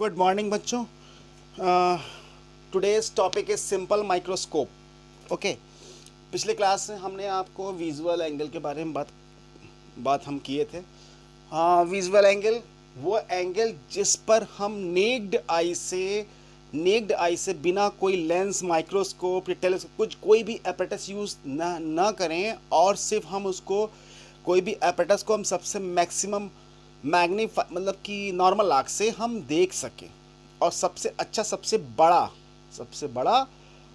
Good morning बच्चों। Today's topic is simple microscope. Okay, पिछले class में हमने आपको विजुअल एंगल के बारे में बात हम किए थे। हाँ, विजुअल एंगल वो एंगल जिस पर हम नेक्ड आई से बिना कोई लेंस, माइक्रोस्कोप या टेलीस्कोप कुछ कोई भी एपरेटस यूज़ ना करें और सिर्फ हम उसको कोई भी एपरेटस को हम सबसे मैक्सिमम मैग्नीफाई मतलब कि नॉर्मल आँख से हम देख सकें और सबसे अच्छा सबसे बड़ा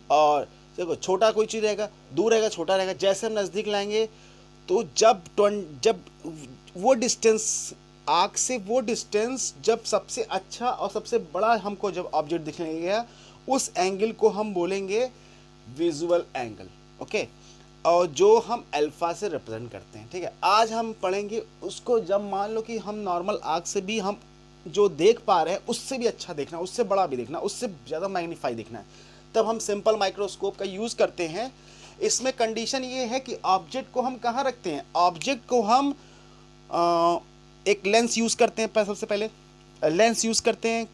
और देखो छोटा कोई चीज़ रहेगा, दूर रहेगा, छोटा रहेगा, जैसे हम नज़दीक लाएंगे तो जब वो डिस्टेंस आँख से वो डिस्टेंस जब सबसे अच्छा और सबसे बड़ा हमको जब ऑब्जेक्ट दिखने लगेगा उस एंगल को हम बोलेंगे विजुअल एंगल। ओके, और जो हम अल्फा से रिप्रेजेंट करते हैं। ठीक है, आज हम पढ़ेंगे उसको जब मान लो कि हम नॉर्मल आँख से भी हम जो देख पा रहे हैं उससे भी अच्छा देखना, उससे बड़ा भी देखना, उससे ज़्यादा मैग्नीफाई देखना है, तब हम सिंपल माइक्रोस्कोप का यूज़ करते हैं। इसमें कंडीशन ये है कि ऑब्जेक्ट को हम कहाँ रखते हैं। ऑब्जेक्ट को हम एक लेंस यूज़ करते हैं, सबसे पहले लेंस यूज़ करते हैं,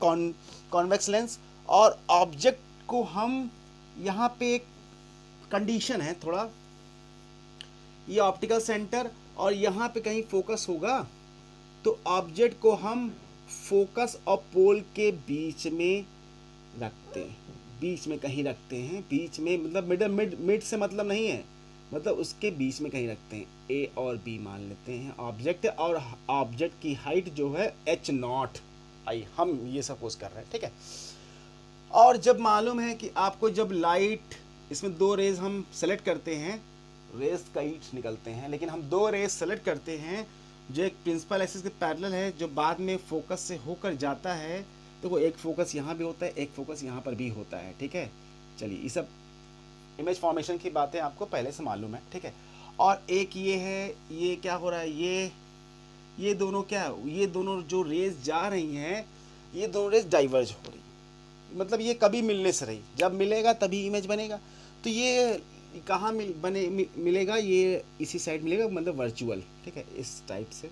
कॉन्वेक्स लेंस। और ऑब्जेक्ट को हम यहाँ पे एक कंडीशन है थोड़ा, ये ऑप्टिकल सेंटर और यहाँ पे कहीं फोकस होगा तो ऑब्जेक्ट को हम फोकस और पोल के बीच में रखते हैं, बीच में कहीं रखते हैं, बीच में मतलब मिड से मतलब नहीं है, मतलब उसके बीच में कहीं रखते हैं। ए और बी मान लेते हैं ऑब्जेक्ट, और ऑब्जेक्ट की हाइट जो है h0 आई, हम ये सपोज कर रहे हैं। ठीक है, और जब मालूम है कि आपको जब लाइट इसमें दो रेज हम सेलेक्ट करते हैं, रेज कई निकलते हैं लेकिन हम दो रेज सेलेक्ट करते हैं जो एक प्रिंसिपल एक्सिस के पैरेलल है, जो बाद में फोकस से होकर जाता है। तो वो एक फोकस यहाँ भी होता है, एक फोकस यहाँ पर भी होता है। ठीक है, चलिए ये सब इमेज फॉर्मेशन की बातें आपको पहले से मालूम है। ठीक है, और एक ये है, ये क्या हो रहा है, ये दोनों क्या, ये दोनों जो रेज जा रही हैं ये दोनों रेज डाइवर्ज हो रही, मतलब ये कभी मिलने से रही, जब मिलेगा तभी इमेज बनेगा। तो ये कहाँ मिलेगा, ये इसी साइड मिलेगा, मतलब वर्चुअल। ठीक है, इस टाइप से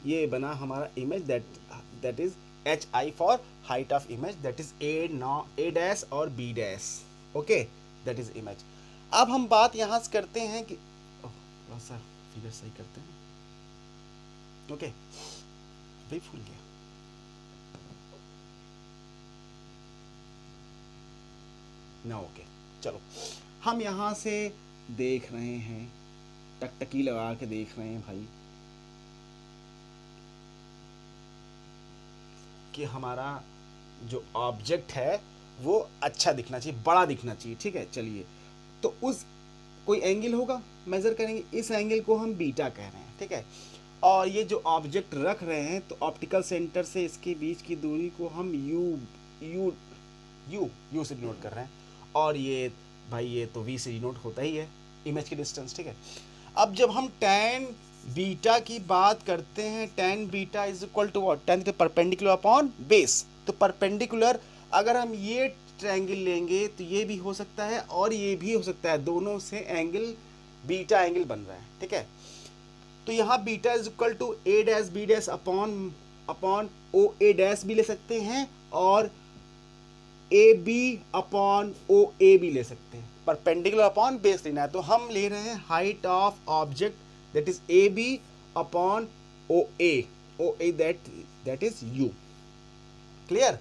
ये बना हमारा image, that is H I for height of image, that is A dash और B dash. Okay, that is image. अब हम बात यहाँ से करते हैं कि थोड़ा सा फिगर सही करते हैं। ओके, भाई फूल गया। ना ओके, चलो हम यहाँ से देख रहे हैं, टकटकी लगा के देख रहे हैं भाई कि हमारा जो ऑब्जेक्ट है वो अच्छा दिखना चाहिए, बड़ा दिखना चाहिए। ठीक है, चलिए तो उस कोई एंगल होगा, मेजर करेंगे, इस एंगल को हम बीटा कह रहे हैं। ठीक है, और ये जो ऑब्जेक्ट रख रहे हैं तो ऑप्टिकल सेंटर से इसके बीच की दूरी को हम यू से डिनोट कर रहे हैं, और ये भाई ये तो वी से डिनोट होता ही है, इमेज की डिस्टेंस। ठीक है, अब जब हम tan बीटा की बात करते हैं, tan beta is equal to what, tan perpendicular upon base. तो परपेंडिकुलर अगर हम ये ट्रायंगल लेंगे तो ये भी हो सकता है और ये भी हो सकता है, दोनों से एंगल बीटा एंगल बन रहा है। ठीक है, तो यहाँ beta is equal to A dash B dash upon O A dash भी ले सकते हैं और ए बी अपॉन ओ ए भी ले सकते हैं। परपेंडिकुलर अपॉन बेस लेना है तो हम ले रहे हैं height of object, that is A B upon O A that is u. Clear,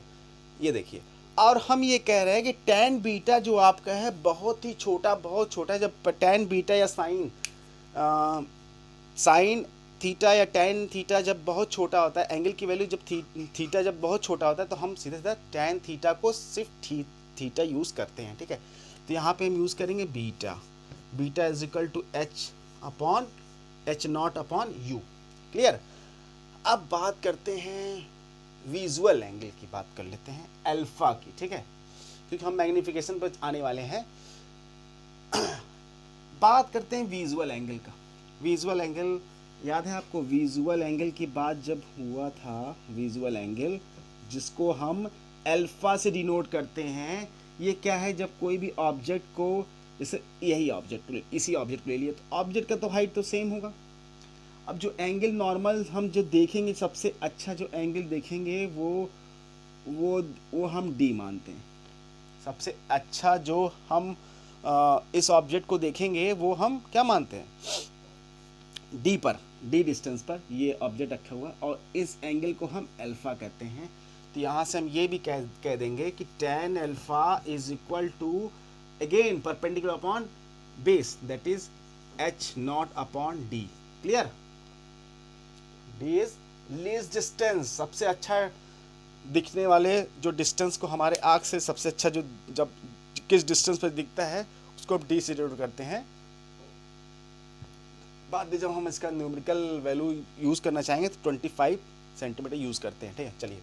ये देखिए। और हम ये कह रहे हैं कि tan बीटा जो आपका है बहुत ही छोटा, बहुत छोटा है। जब tan बीटा या साइन थीटा या tan थीटा जब बहुत छोटा होता है, एंगल की वैल्यू जब थीटा जब बहुत छोटा होता है तो हम सीधे सीधा tan थीटा को सिर्फ थीटा यूज़ करते हैं। ठीक है, तो यहाँ पे हम यूज़ करेंगे beta is equal to h0 upon u. Clear, अब बात करते हैं विजुअल एंगल की, बात कर लेते हैं अल्फा की। ठीक है, क्योंकि हम मैग्नीफिकेशन पर आने वाले हैं। बात करते हैं विजुअल एंगल का। विजुअल एंगल याद है आपको, विजुअल एंगल की बात जब हुआ था, विजुअल एंगल जिसको हम अल्फा से डिनोट करते हैं, ये क्या है, जब कोई भी ऑब्जेक्ट को, जैसे यही ऑब्जेक्ट, इसी ऑब्जेक्ट को ले लिया तो ऑब्जेक्ट का तो हाइट तो सेम होगा, अब जो एंगल नॉर्मल हम जो देखेंगे, सबसे अच्छा जो एंगल देखेंगे वो हम डी मानते हैं। सबसे अच्छा जो हम इस ऑब्जेक्ट को देखेंगे वो हम क्या मानते हैं, डी पर, डी डिस्टेंस पर ये ऑब्जेक्ट रखा हुआ, और इस एंगल को हम अल्फा कहते हैं। तो यहाँ से हम ये भी कह देंगे कि tan alpha is equal to again perpendicular upon base, that is h naught upon d। Clear? d is least distance, सबसे अच्छा दिखने वाले जो डिस्टेंस को हमारे आँख से सबसे अच्छा जो जब किस डिस्टेंस पर दिखता है उसको हम d से डिनोट करते हैं। बाद में जब हम इसका न्यूमेरिकल वैल्यू यूज़ करना चाहेंगे तो 25 सेंटीमीटर यूज़ करते हैं। ठीक है, चलिए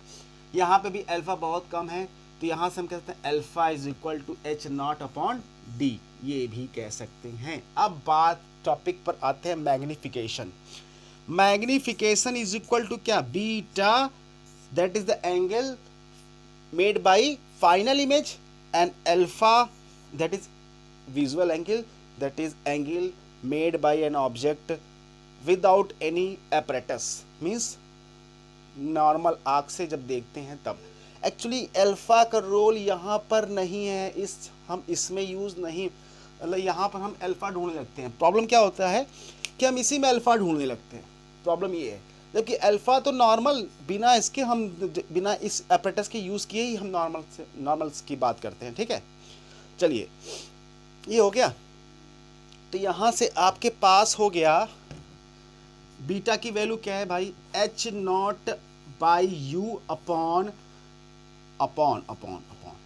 यहाँ पे भी अल्फ़ा बहुत कम है, तो यहाँ से हम कहते हैं alpha is equal to h naught upon d, ये भी कह सकते हैं। अब बात टॉपिक पर आते हैं magnification. Magnification is equal to क्या, beta, that is the angle made by final image, and alpha that is visual angle, that is angle made by an object without any apparatus, means normal आँख से जब देखते हैं तब। Actually alpha का role यहाँ पर नहीं है, हम इसमें यूज़ नहीं, मतलब यहाँ पर हम अल्फ़ा ढूंढने लगते हैं। प्रॉब्लम क्या होता है कि हम इसी में अल्फ़ा ढूंढने लगते हैं, प्रॉब्लम ये है। जबकि अल्फ़ा तो नॉर्मल बिना इसके, हम बिना इस apparatus के यूज़ किए ही हम नॉर्मल्स की बात करते हैं। ठीक है, चलिए ये हो गया। तो यहाँ से आपके पास हो गया बीटा की वैल्यू क्या है भाई, h not by you upon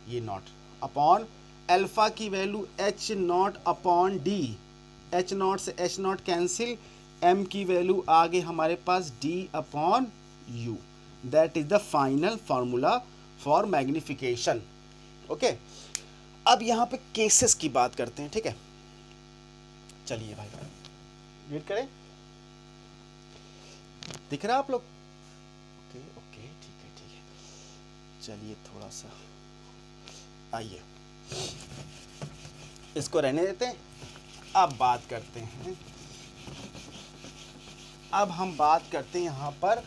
ये नॉट अपॉन अल्फा की value h naught upon d, h not से h नॉट कैंसिल, m की वैल्यू आ गई हमारे पास d upon u, that is the final formula for magnification. Okay, अब यहाँ पे cases की बात करते हैं। ठीक है, चलिए भाई रीड करें, दिख रहा है आप लोग? ओके ओके, ठीक है, चलिए थोड़ा सा आइए इसको रहने देते हैं। अब बात करते हैं, अब हम बात करते हैं यहाँ पर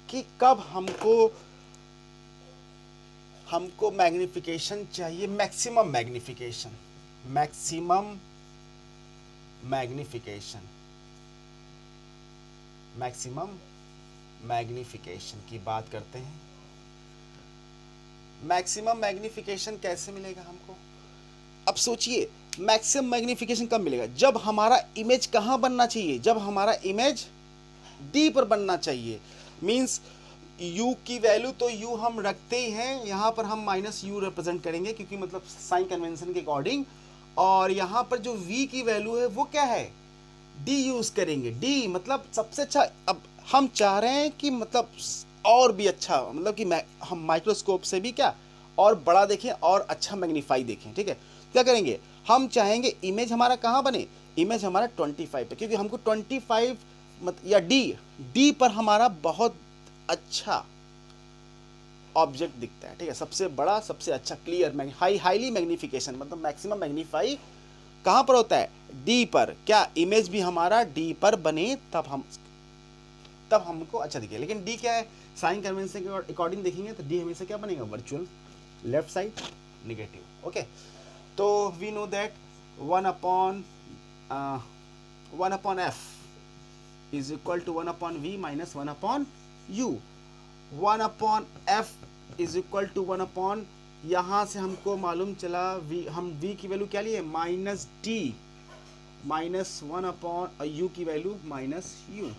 कि कब हमको मैग्निफिकेशन चाहिए, मैक्सिमम मैग्निफिकेशन की बात करते हैं। मैक्सिमम मैग्निफिकेशन कैसे मिलेगा हमको? अब सोचिए, मैक्सिमम मैग्निफिकेशन कब मिलेगा, जब हमारा इमेज कहाँ बनना चाहिए, जब हमारा इमेज डी पर बनना चाहिए। मींस u की वैल्यू तो u हम रखते ही हैं, यहाँ पर हम माइनस u रिप्रेजेंट करेंगे क्योंकि मतलब साइन कन्वेंशन के अकॉर्डिंग, और यहाँ पर जो v की वैल्यू है वो क्या है, d यूज करेंगे। d मतलब सबसे अच्छा। अब हम चाह रहे हैं कि मतलब और भी अच्छा, मतलब कि हम माइक्रोस्कोप से भी क्या और बड़ा देखें और अच्छा मैग्नीफाई देखें। ठीक है, क्या करेंगे, हम चाहेंगे इमेज हमारा कहाँ बने, इमेज हमारा 25 पे, क्योंकि हमको 25 या डी पर हमारा बहुत अच्छा ऑब्जेक्ट दिखता है। ठीक है, सबसे बड़ा, सबसे अच्छा, क्लियर, हाईली मैग्निफिकेशन, मतलब मैक्सिमम मैग्नीफाई कहाँ पर होता है, डी पर। क्या इमेज भी हमारा डी पर बने तब हमको अच्छा दिखे। लेकिन डी क्या है, साइन कन्वेंशन के अकॉर्डिंग देखेंगे तो डी हमेशा क्या बनेगा, virtual, left side negative. Okay, तो we know that 1 upon f is equal to 1 upon v minus 1 upon u। 1 upon f is equal to 1 upon, यहाँ से हमको मालूम चला हम v की वैल्यू क्या लिए, minus d, minus 1 upon u की वैल्यू माइनस u।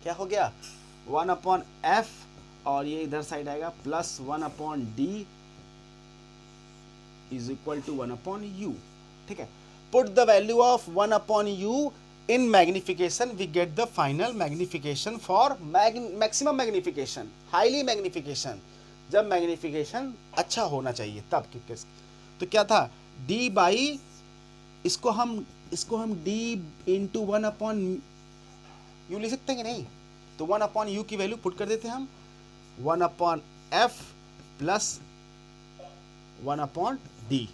क्या हो गया, 1 अपॉन f, और ये इधर साइड आएगा plus 1 upon d is equal to 1 upon u। ठीक है, put the value of 1 upon u in magnification, we get the final magnification for maximum magnification, highly magnification, जब मैग्निफिकेशन अच्छा होना चाहिए तब। तो क्या था, d बाई, इसको हम d इंटू 1 अपॉन u लिख सकते हैं कि नहीं, तो 1 अपॉन u की वैल्यू पुट कर देते हैं हम, 1 upon f plus 1 upon d।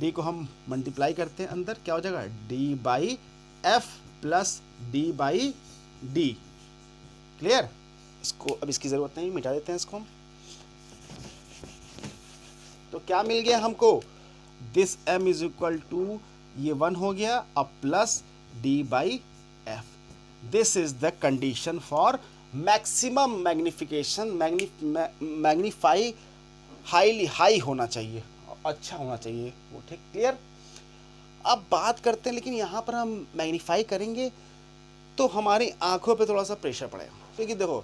D को हम मल्टीप्लाई करते हैं अंदर, क्या हो जाएगा D by F plus D by D. Clear? इसको अब इसकी ज़रूरत नहीं, मिटा देते हैं इसको हम। तो क्या मिल गया हमको, this m is equal to ये 1 हो गया, अब plus D by F. This is the condition for maximum magnification. Magnify highly high होना चाहिए, अच्छा होना चाहिए वो, ठीक? क्लियर? अब बात करते हैं, लेकिन यहाँ पर हम मैग्नीफाई करेंगे तो हमारी आंखों पे थोड़ा सा प्रेशर पड़ेगा, क्योंकि देखो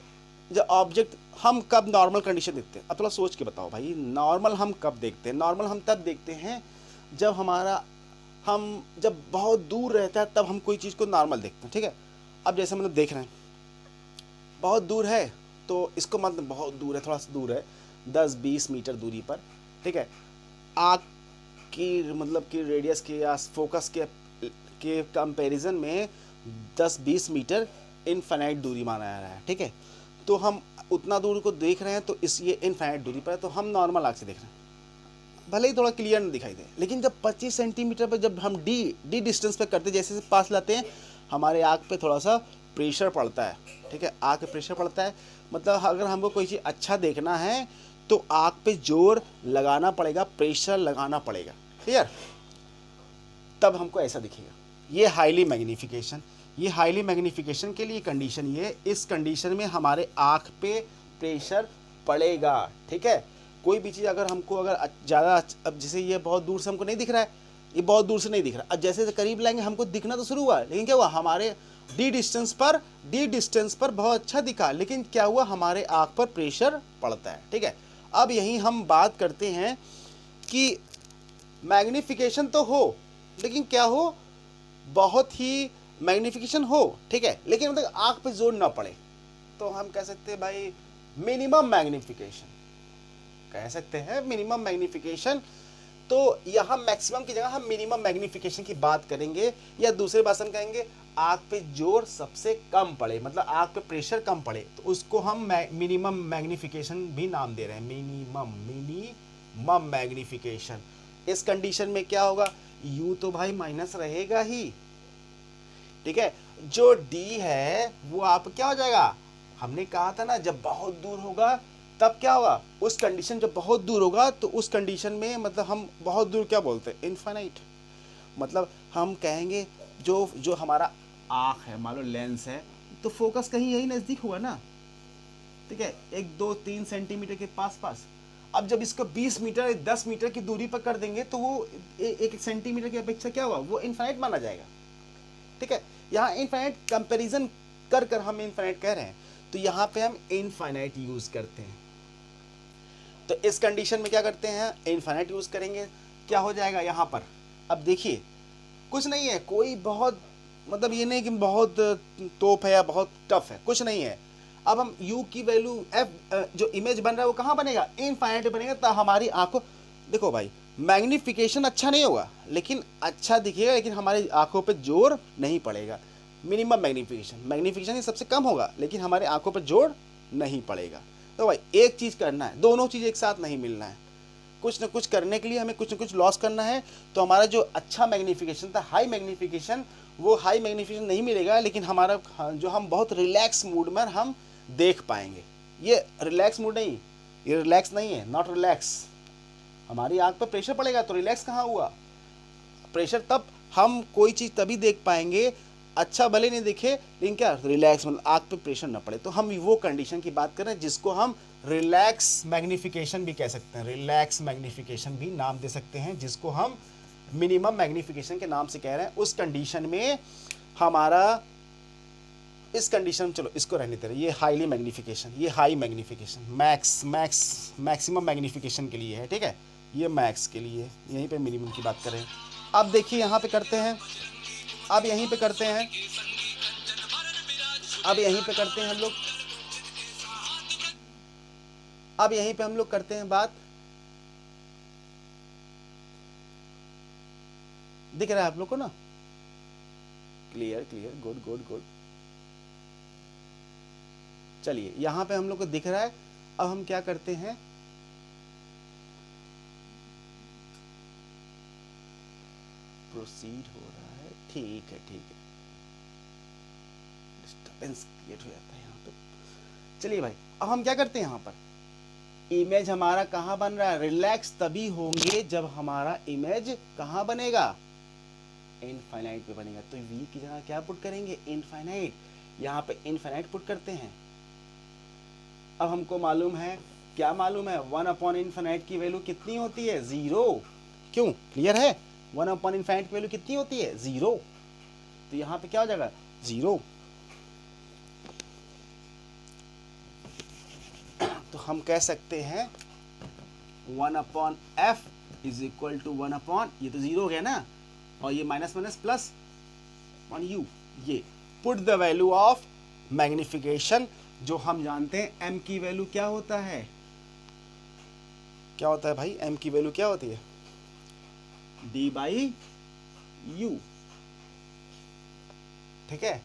जब ऑब्जेक्ट हम कब नॉर्मल कंडीशन देखते हैं, अब थोड़ा सोच के बताओ भाई, नॉर्मल हम कब देखते हैं? नॉर्मल हम तब देखते हैं जब हम जब बहुत दूर रहता है, तब हम कोई चीज़ को नॉर्मल देखते हैं, ठीक है? अब जैसे मतलब देख रहे हैं बहुत दूर है, तो इसको मतलब बहुत दूर है, थोड़ा सा दूर है 10-20 मीटर दूरी पर, ठीक है? आँख की मतलब कि रेडियस के या फोकस के कंपैरिजन में 10-20 मीटर इनफाइनाइट दूरी माना जा रहा है, ठीक है? तो हम उतना दूर को देख रहे हैं, तो इस ये इनफाइनाइट दूरी पर है, तो हम नॉर्मल आँख से देख रहे हैं, भले ही थोड़ा क्लियर नहीं दिखाई दे। लेकिन जब 25 सेंटीमीटर पर जब हम डी डिस्टेंस पे करते, जैसे पास लाते हैं, हमारे आँख पे थोड़ा सा प्रेशर पड़ता है, ठीक है? आँख पे प्रेशर पड़ता है, मतलब अगर हमको कोई चीज़ अच्छा देखना है तो आँख पे जोर लगाना पड़ेगा, प्रेशर लगाना पड़ेगा, क्लियर? तब हमको ऐसा दिखेगा। ये हाईली मैग्नीफिकेशन, ये हाईली मैग्नीफिकेशन के लिए कंडीशन ये, इस कंडीशन में हमारे आँख पे प्रेशर पड़ेगा, ठीक है? कोई भी चीज़ अगर हमको अगर ज़्यादा, अब जैसे ये बहुत दूर से हमको नहीं दिख रहा है, ये बहुत दूर से नहीं दिख रहा, अब जैसे करीब लाएंगे हमको दिखना तो शुरू हुआ, लेकिन क्या हुआ, हमारे डी डिस्टेंस पर बहुत अच्छा दिखा, लेकिन क्या हुआ, हमारे आँख पर प्रेशर पड़ता है, ठीक है? अब यहीं हम बात करते हैं कि मैग्नीफिकेशन तो हो, लेकिन क्या हो, बहुत ही मैग्नीफिकेशन हो, ठीक है, लेकिन मतलब आँख पे जोर ना पड़े, तो हम कह सकते हैं भाई मिनिमम मैग्नीफिकेशन, कह सकते हैं मिनिमम मैग्नीफिकेशन। तो यहाँ मैक्सिमम की जगह हम मिनिमम मैग्नीफिकेशन की बात करेंगे, या दूसरे भाषा में कहेंगे आँख पे जोर सबसे कम पड़े, मतलब आँख पे प्रेशर कम पड़े, तो उसको हम मिनिमम मैग्नीफिकेशन भी नाम दे रहे हैं, मिनिमम मैग्नीफिकेशन। इस कंडीशन में क्या होगा, यू तो भाई माइनस रहेगा ही, ठीक है? जो डी है वो आप क्या हो जाएगा, हमने कहा था ना जब बहुत दूर होगा तब क्या होगा, उस कंडीशन जब बहुत दूर होगा, तो उस कंडीशन में मतलब हम बहुत दूर क्या बोलते हैं, इनफाइनाइट। मतलब हम कहेंगे जो हमारा आँख है, मान लो लेंस है, तो फोकस कहीं यही नज़दीक हुआ ना, ठीक है, 1-2-3 सेंटीमीटर के पास। अब जब इसको 20 मीटर 10 मीटर की दूरी पर कर देंगे, तो वो 1 सेंटीमीटर की अपेक्षा क्या हुआ, वो इनफाइनाइट माना जाएगा, ठीक है? यहाँ इनफाइनाइट कंपैरिजन कर हम इनफाइनाइट कह रहे हैं, तो यहाँ पे हम इनफाइनाइट यूज़ करते हैं। तो इस कंडीशन में क्या करते हैं, इनफाइनाइट यूज़ करेंगे, क्या हो जाएगा यहाँ पर, अब देखिए कुछ नहीं है, कोई बहुत मतलब ये नहीं कि बहुत तोप है या बहुत टफ है, कुछ नहीं है। अब हम u की वैल्यू f जो इमेज बन रहा है वो कहाँ बनेगा, इनफाइनाइट बनेगा, तो हमारी आंखों, देखो भाई मैग्नीफिकेशन अच्छा नहीं होगा, लेकिन अच्छा दिखेगा, लेकिन हमारी आंखों पे जोर नहीं पड़ेगा। मिनिमम मैग्नीफिकेशन ये सबसे कम होगा, लेकिन हमारे आंखों पर जोर नहीं पड़ेगा। तो भाई एक चीज़ करना है, दोनों चीज़ एक साथ नहीं मिलना है, कुछ ना कुछ करने के लिए हमें कुछ ना कुछ लॉस करना है। तो हमारा जो अच्छा मैग्नीफिकेशन था, हाई मैग्नीफिकेशन, वो हाई मैग्नीफिकेशन नहीं मिलेगा, लेकिन हमारा जो हम बहुत रिलैक्स मूड में हम देख पाएंगे। ये रिलैक्स मूड नहीं, ये रिलैक्स नहीं है, नॉट रिलैक्स। हमारी आँख पर प्रेशर पड़ेगा तो रिलैक्स कहाँ हुआ, प्रेशर तब हम कोई चीज़ तभी देख पाएंगे, अच्छा भले नहीं दिखे, लेकिन क्या रिलैक्स, मतलब आँख पे प्रेशर ना पड़े। तो हम वो कंडीशन की बात कर रहे हैं जिसको हम रिलैक्स मैग्नीफिकेशन भी कह सकते हैं, रिलैक्स मैग्नीफिकेशन भी नाम दे सकते हैं, जिसको हम मिनिमम मैग्नीफिकेशन के नाम से कह रहे हैं। उस कंडीशन में हमारा, इस कंडीशन, चलो इसको रहने दे रहे, ये हाईली मैग्नीफिकेशन, ये हाई मैग्नीफिकेशन, मैक्सिमम मैग्नीफिकेशन के लिए है, ठीक है? ये मैक्स के लिए, यहीं पे मिनिमम की बात करें। अब देखिए यहाँ पे करते हैं, अब यहीं पे करते हैं, अब यहीं पे करते हैं हम लोग, अब यहीं पे हम लोग करते हैं बात, दिख रहा है आप लोग को ना, क्लियर, गुड। चलिए यहाँ पे हम लोग को दिख रहा है। अब हम क्या करते हैं, प्रोसीड हो रहा है, ठीक है ठीक है, डिस्टर्बेंस क्रिएट हो जाता है यहाँ पे। चलिए भाई, अब हम क्या करते हैं, यहाँ पर इमेज हमारा कहाँ बन रहा है, रिलैक्स तभी होंगे जब हमारा इमेज कहाँ बनेगा, इनफाइनाइट पे बनेगा। तो v की जगह क्या पुट करेंगे, इनफाइनाइट, यहाँ पे इनफाइनाइट पुट करते हैं। अब हमको मालूम है, क्या मालूम है, 1 अपॉन इनफाइनाइट की वैल्यू कितनी होती है, 0। क्यों, क्लियर है, 1 अपॉन इनफाइनाइट की वैल्यू कितनी होती है, 0। तो यहाँ पे क्या हो जाएगा, 0। तो हम कह सकते हैं 1 अपॉन F is equal to 1 upon, ये तो 0 हो गया ना, और ये minus minus plus on U, ये put the value of magnification, जो हम जानते हैं m की वैल्यू क्या होता है, क्या होता है भाई, m की वैल्यू क्या होती है, d बाई यू, ठीक है।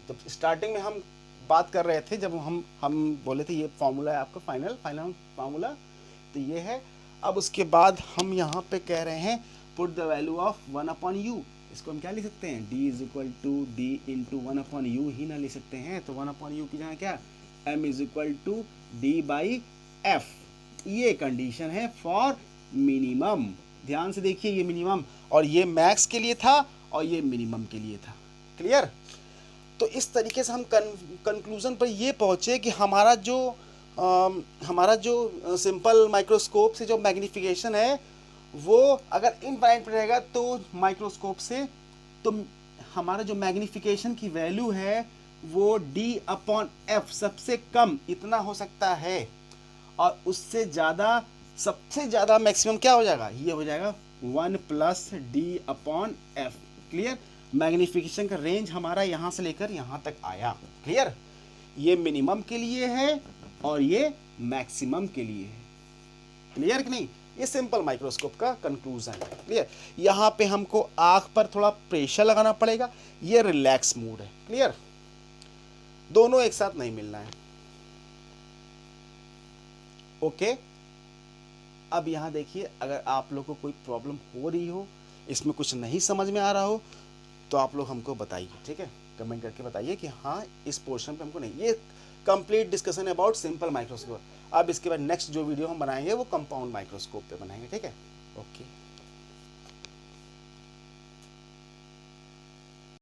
तो स्टार्टिंग में हम बात कर रहे थे, जब हम बोले थे ये फॉर्मूला है आपका फाइनल फार्मूला, तो ये है। अब उसके बाद हम यहाँ पे कह रहे हैं put the value of 1 upon U, इसको हम क्या लिख सकते हैं, d is equal to D into 1 upon U ही ना लिख सकते हैं। तो 1 अपॉन यू की जगह क्या, m is equal to D by F, ये कंडीशन है फॉर मिनिमम। ध्यान से देखिए, ये मिनिमम, और ये मैक्स के लिए था और ये मिनिमम के लिए था, क्लियर। तो इस तरीके से हम कंक्लूजन पर ये पहुँचे कि हमारा जो सिंपल माइक्रोस्कोप से जो मैग्निफिकेशन है वो अगर इनफाइनाइट पर रहेगा तो माइक्रोस्कोप से, तो हमारा जो मैग्निफिकेशन की वैल्यू है वो d अपॉन एफ सबसे कम इतना हो सकता है, और उससे ज़्यादा, सबसे ज़्यादा मैक्सिमम क्या हो जाएगा, ये हो जाएगा 1 plus d upon F, clear. Magnification का रेंज हमारा यहाँ से लेकर यहाँ तक आया, क्लियर। ये मिनिमम के लिए है और ये मैक्सिमम के लिए है, क्लियर कि नहीं। ये सिंपल माइक्रोस्कोप का कंक्लूजन है, क्लियर। यहाँ पे हमको आँख पर थोड़ा प्रेशर लगाना पड़ेगा, ये रिलैक्स मूड है, क्लियर। दोनों एक साथ नहीं मिलना है, ओके। अब यहाँ देखिए, अगर आप लोग को कोई प्रॉब्लम हो रही हो, इसमें कुछ नहीं समझ में आ रहा हो, तो आप लोग हमको बताइए, ठीक है, कमेंट करके बताइए कि हाँ इस पोर्शन पे हमको नहीं। ये complete discussion about simple microscope. अब इसके बाद नेक्स्ट जो वीडियो हम बनाएंगे वो कंपाउंड माइक्रोस्कोप पे बनाएंगे, ठीक है, ओके।